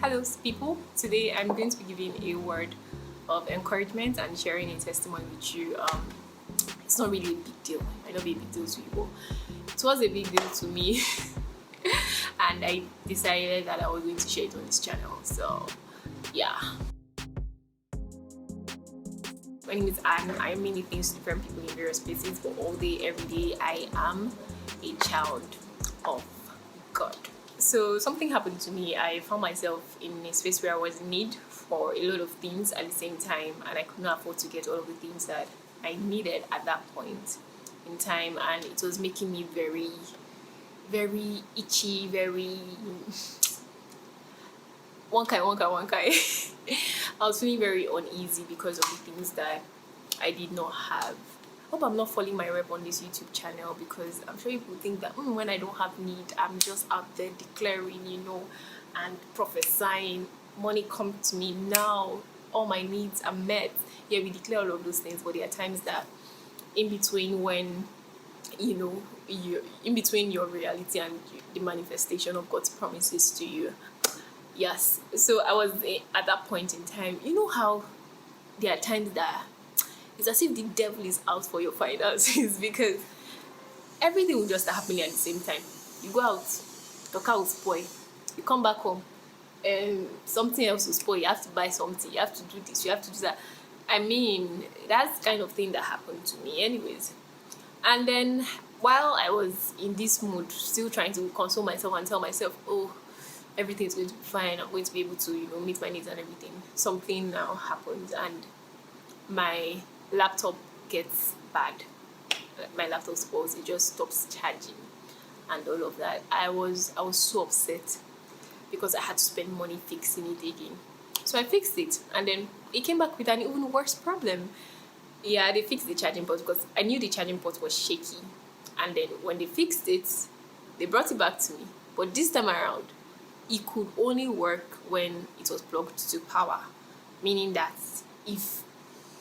Hello, people. Today I'm going to be giving a word of encouragement and sharing a testimony with you. It's not really a big deal. I know be a big deal to you, but it was a big deal to me, and I decided that I was going to share it on this channel. So, yeah. My name is Anne. I am many things to different people in various places, but all day, every day, I am a child of God. So something happened to me. I found myself in a space where I was in need for a lot of things at the same time, and I could not afford to get all of the things that I needed at that point in time, and it was making me very, very itchy, very one kind. I was feeling very uneasy because of the things that I did not have. Hope I'm not falling my rep on this YouTube channel because I'm sure people think that when I don't have need, I'm just out there declaring, and prophesying. Money come to me now. All my needs are met. Yeah, we declare all of those things, but there are times that in between when you in between your reality and the manifestation of God's promises to you. Yes. So I was at that point in time. You know how there are times that it's as if the devil is out for your finances because everything will just start happening at the same time. You go out, your car will spoil. You come back home, and something else will spoil. You have to buy something. You have to do this. You have to do that. I mean, that's the kind of thing that happened to me, anyways. And then while I was in this mood, still trying to console myself and tell myself, oh, everything's going to be fine. I'm going to be able to, meet my needs and everything. Something now happens, and my laptop gets bad. My laptop spoils. It just stops charging, and all of that. I was so upset because I had to spend money fixing it again. So I fixed it, and then it came back with an even worse problem. Yeah, they fixed the charging port because I knew the charging port was shaky, and then when they fixed it, they brought it back to me. But this time around, it could only work when it was plugged to power, meaning that if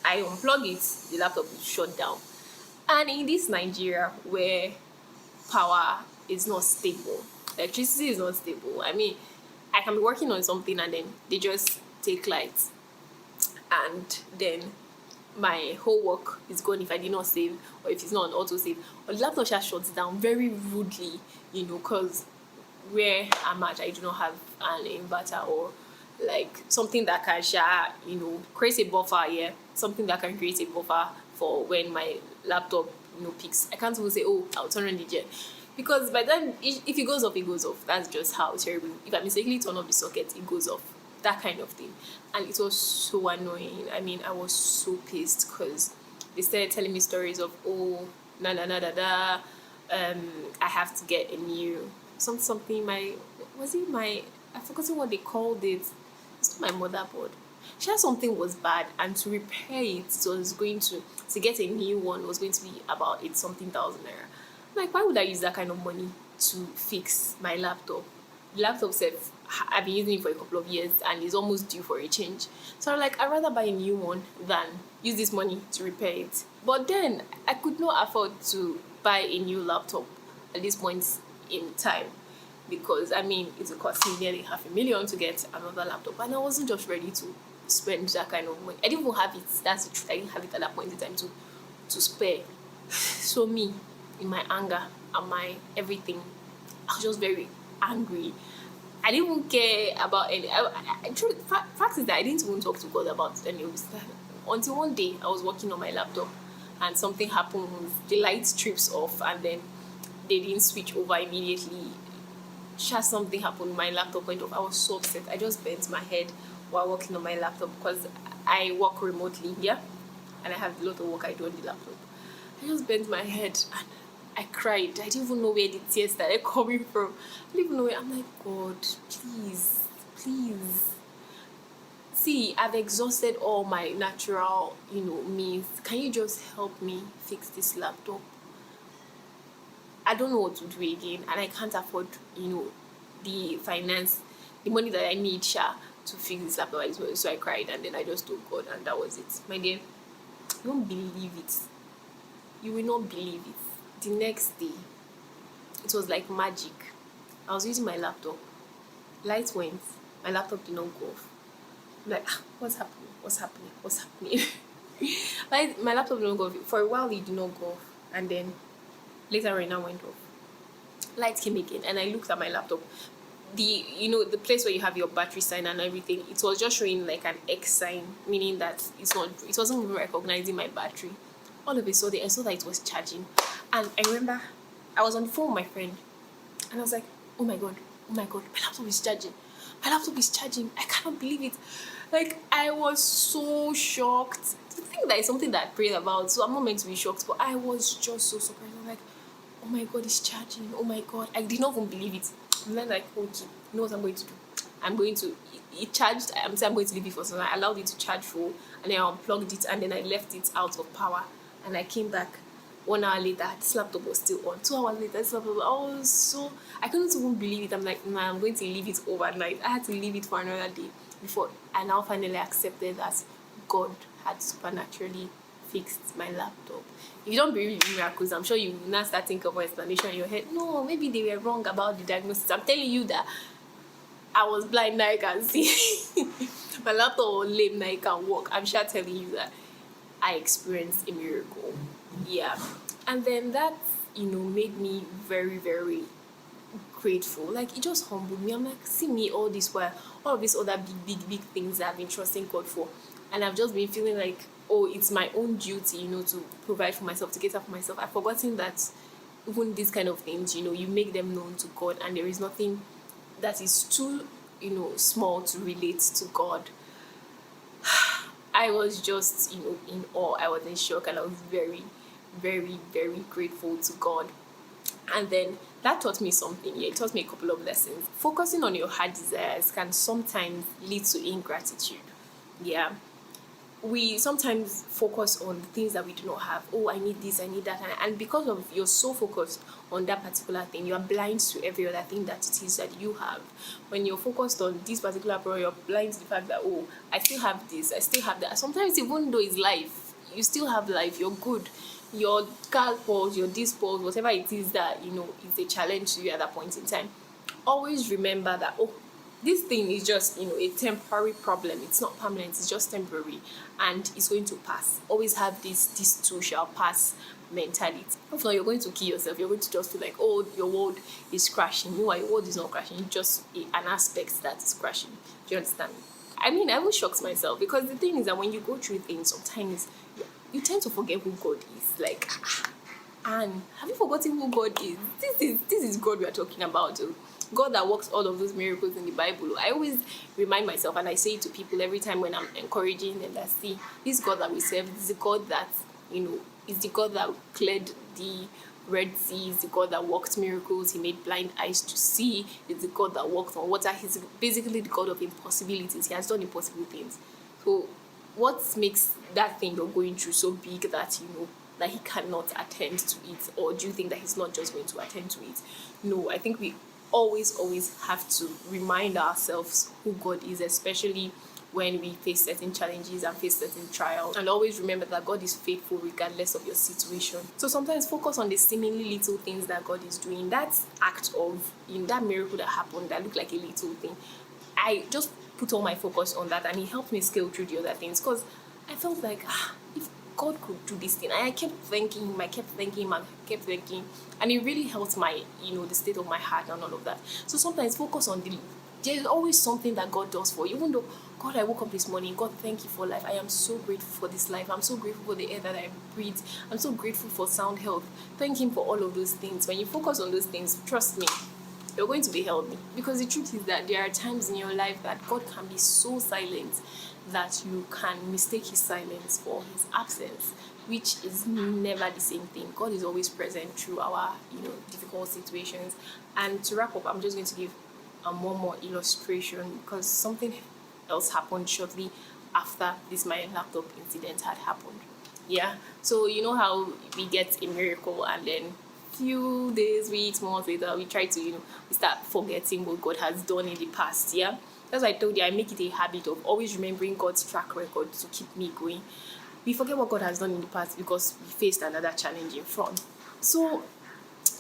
I unplug it, the laptop will shut down. And in this Nigeria where power is not stable, electricity is not stable. I mean, I can be working on something and then they just take light, and then my whole work is gone if I did not save or if it's not on auto save. Or the laptop just shuts down very rudely, because where I'm at, I do not have an inverter or like something that can share, create a buffer, yeah, something that can create a buffer for when my laptop, peaks. I can't even say, oh, I'll turn on the jet. Because by then, if it goes off, it goes off. That's just how terrible. If I mistakenly turn off the socket, it goes off. That kind of thing. And it was so annoying. I mean, I was so pissed because they started telling me stories of, oh, na na na da da, I have to get a new something. I've forgotten what they called it. It's not my motherboard. She had something was bad, and to repair it, was going to get a new one was going to be about it something thousand naira. I'm like, why would I use that kind of money to fix my laptop? The laptop said I've been using it for a couple of years and it's almost due for a change. So I'm like, I'd rather buy a new one than use this money to repair it. But then I could not afford to buy a new laptop at this point in time because I mean it would cost me nearly 500,000 to get another laptop, and I wasn't just ready to spend that kind of money. I didn't even have it. That's the truth. I didn't have it at that point in time to spare. So me, in my anger and my everything, I was just very angry. I didn't even care about any. Fact is that I didn't even talk to God about any of this until one day I was working on my laptop and something happened. The light trips off and then they didn't switch over immediately. Just something happened. My laptop went off. I was so upset. I just bent my head while working on my laptop because I work remotely here, and I have a lot of work I do on the laptop. I just bent my head and I cried. I didn't even know where the tears started coming from. I didn't even know where. I'm like, God, please, please. See, I've exhausted all my natural, means. Can you just help me fix this laptop? I don't know what to do again, and I can't afford, the finance, the money that I need, to fix this laptop as well. So I cried, and then I just told God, and that was it. My dear, you won't believe it. You will not believe it. The next day, it was like magic. I was using my laptop. Light went. my laptop did not go off. I'm like, what's happening? What's happening? What's happening? Like, my laptop did not go off. For a while, it did not go off. And then later it now went off. Light came again, and I looked at my laptop. The place where you have your battery sign and everything, it was just showing like an X sign, meaning that it wasn't even recognizing my battery. All of a sudden, I saw that it was charging, and I remember I was on the phone with my friend, and I was like, oh my god, my laptop is charging. My laptop is charging. I cannot believe it. Like, I was so shocked. To think that it's something that I prayed about, so I'm not meant to be shocked, but I was just so surprised. I'm like, oh my god, it's charging. Oh my god, I did not even believe it. And then like, okay, you know what I'm going to do? I'm going to, it charged, I'm saying I'm going to leave it for some time. I allowed it to charge full, and then I unplugged it, and then I left it out of power. And I came back 1 hour later, this laptop was still on. 2 hours later, this laptop was I couldn't even believe it. I'm like, nah, I'm going to leave it overnight. I had to leave it for another day before I now finally accepted that God had supernaturally fixed my laptop. If you don't believe in miracles, I'm sure you will not start thinking of an explanation in your head. No, maybe they were wrong about the diagnosis. I'm telling you that I was blind, now I can see. My laptop was lame, now I can walk. I'm sure telling you that I experienced a miracle. Yeah. And then that, made me very, very grateful. Like, it just humbled me. I'm like, see me all this while, all of these other big things that I've been trusting God for. And I've just been feeling like, oh, it's my own duty, to provide for myself, to get up for myself. I've forgotten that even these kind of things, you make them known to God, and there is nothing that is too, small to relate to God. I was just, in awe. I was in shock, and I was very, very, very grateful to God. And then that taught me something. Yeah, it taught me a couple of lessons. Focusing on your heart desires can sometimes lead to ingratitude. Yeah. We sometimes focus on things that we do not have. Oh, I need this, I need that. And because of you're so focused on that particular thing, you are blind to every other thing that it is that you have. When you're focused on this particular problem, you're blind to the fact that, oh, I still have this, I still have that. Sometimes even though it's life, you still have life, you're good. Your car pause, your disc pause, whatever it is that, is a challenge to you at that point in time. Always remember that, oh, this thing is just, a temporary problem. It's not permanent. It's just temporary, and it's going to pass. Always have this too shall pass mentality. If not, you're going to kill yourself. You're going to just feel like, oh, your world is crashing. Meanwhile, your world is not crashing. It's just an aspect that is crashing. Do you understand? I mean, I was shocked myself, because the thing is that when you go through things, sometimes you tend to forget who God is. Like, and have you forgotten who God is? This is God we are talking about. God that works all of those miracles in the Bible. I always remind myself, and I say it to people every time when I'm encouraging them, that see, this God that we serve is the God that, is the God that cleared the Red Sea, is the God that worked miracles. He made blind eyes to see. It's the God that walked on water. He's basically the God of impossibilities. He has done impossible things. So what makes that thing you're going through so big that, that he cannot attend to it? Or do you think that he's not just going to attend to it? No, I think we always have to remind ourselves who God is, especially when we face certain challenges and face certain trials. And always remember that God is faithful regardless of your situation. So sometimes focus on the seemingly little things that God is doing. That act of, that miracle that happened that looked like a little thing, I just put all my focus on that, and it helped me scale through the other things, because I felt like, if God could do this thing. And I kept thanking him, and it really helped my, the state of my heart and all of that. So sometimes focus on there's always something that God does for you. Even though, God, I woke up this morning, God, thank you for life. I am so grateful for this life. I'm so grateful for the air that I breathe. I'm so grateful for sound health. Thank him for all of those things. When you focus on those things, trust me, you're going to be healthy. Because the truth is that there are times in your life that God can be so silent that you can mistake his silence for his absence, which is never the same thing. God is always present through our, difficult situations. And to wrap up, I'm just going to give one more illustration, because something else happened shortly after this my laptop incident had happened. Yeah, so you know how we get a miracle, and then few days, weeks, months later, we try to, we start forgetting what God has done in the past. Yeah, that's why I told you, I make it a habit of always remembering God's track record to keep me going. We forget what God has done in the past because we faced another challenge in front. So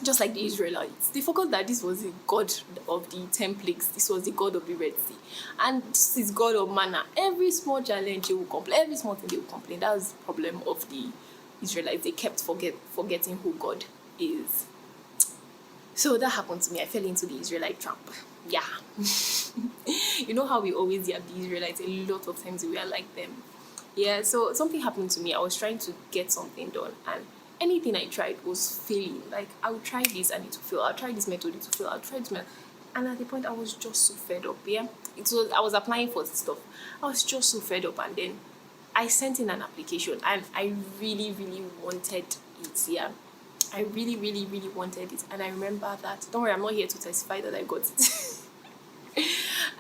just like the Israelites, they forgot that this was the God of the 10 plagues. This was the God of the Red Sea. And this is God of manna. Every small challenge they will complain. Every small thing they will complain. That was the problem of the Israelites. They kept forgetting who God is. So that happened to me. I fell into the Israelite trap. Yeah. You know how we always have the Israelites? A lot of times we are like them. Yeah, so something happened to me. I was trying to get something done, and anything I tried was failing. Like, I would try this and it will fail. I'll try this method, it will fail. I'll try this method. And at the point, I was just so fed up. Yeah, I was applying for stuff. I was just so fed up, and then I sent in an application, and I really, really wanted it. Yeah, I really, really, really wanted it. And I remember that. Don't worry, I'm not here to testify that I got it.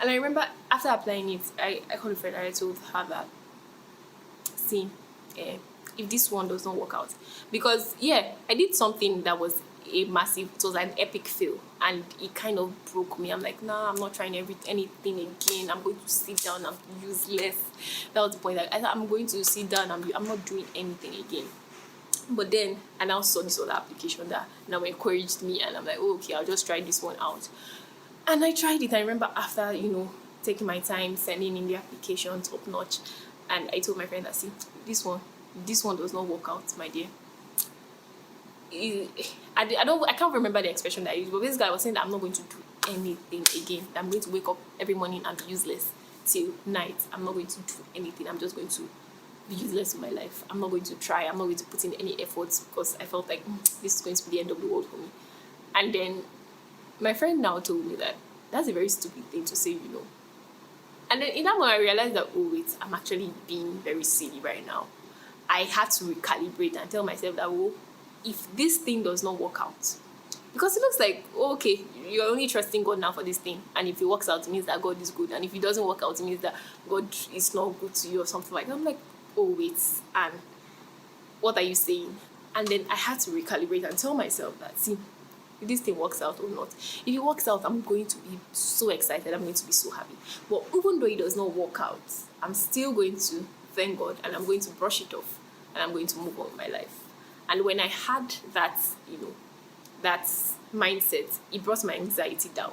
And I remember after applying it, I called a friend and I told her that, see, if this one does not work out, because yeah, I did something that was it was an epic fail, and it kind of broke me. I'm like, nah, I'm not trying anything again. I'm going to sit down. I'm useless. That was the point. Like, I'm going to sit down. I'm not doing anything again. But then I now saw this other application that now encouraged me, and I'm like, oh, okay, I'll just try this one out. And I tried it. I remember after, taking my time, sending in the application top notch, and I told my friend that, see, this one does not work out, my dear. I can't remember the expression that I used, but this guy was saying that I'm not going to do anything again. I'm going to wake up every morning and be useless till night. I'm not going to do anything. I'm just going to be useless in my life. I'm not going to try. I'm not going to put in any efforts, because I felt like this is going to be the end of the world for me. And then my friend now told me that that's a very stupid thing to say, And then in that moment, I realized that, oh wait, I'm actually being very silly right now. I had to recalibrate and tell myself that, oh, if this thing does not work out, because it looks like, oh, okay, you're only trusting God now for this thing, and if it works out, it means that God is good, and if it doesn't work out, it means that God is not good to you or something like that. I'm like, oh wait, and what are you saying? And then I had to recalibrate and tell myself that, see, if this thing works out or not. If it works out, I'm going to be so excited. I'm going to be so happy. But even though it does not work out, I'm still going to thank God, and I'm going to brush it off, and I'm going to move on with my life. And when I had that, that mindset, it brought my anxiety down.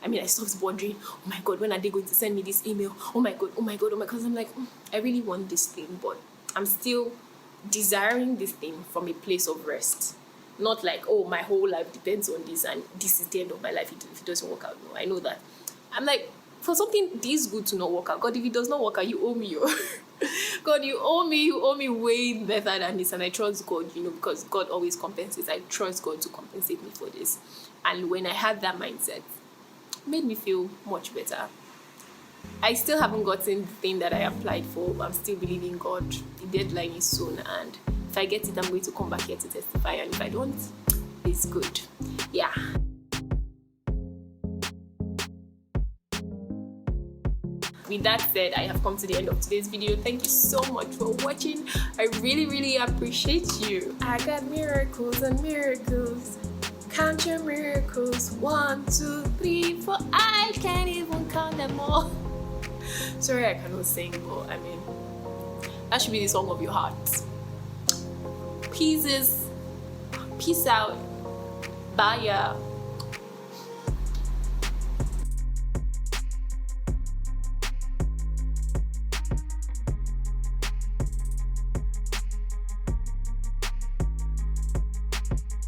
I mean, I stopped wondering, oh my God, when are they going to send me this email? Oh my God, oh my God, oh my God. Because I'm like, I really want this thing, but I'm still desiring this thing from a place of rest. Not like, oh, my whole life depends on this, and this is the end of my life if it doesn't work out. No, I know that. I'm like, for something this good to not work out, God, if it does not work out, you owe me. God, you owe me way better than this. And I trust God, because God always compensates. I trust God to compensate me for this. And when I had that mindset, it made me feel much better. I still haven't gotten the thing that I applied for, but I'm still believing God. The deadline is soon, and if I get it, I'm going to come back here to testify, and if I don't, it's good. Yeah. With that said, I have come to the end of today's video. Thank you so much for watching. I really, really appreciate you. I got miracles and miracles. Count your miracles. 1, 2, 3, 4. I can't even count them all. Sorry, I cannot sing, but I mean, that should be the song of your heart. Peace out. Bye.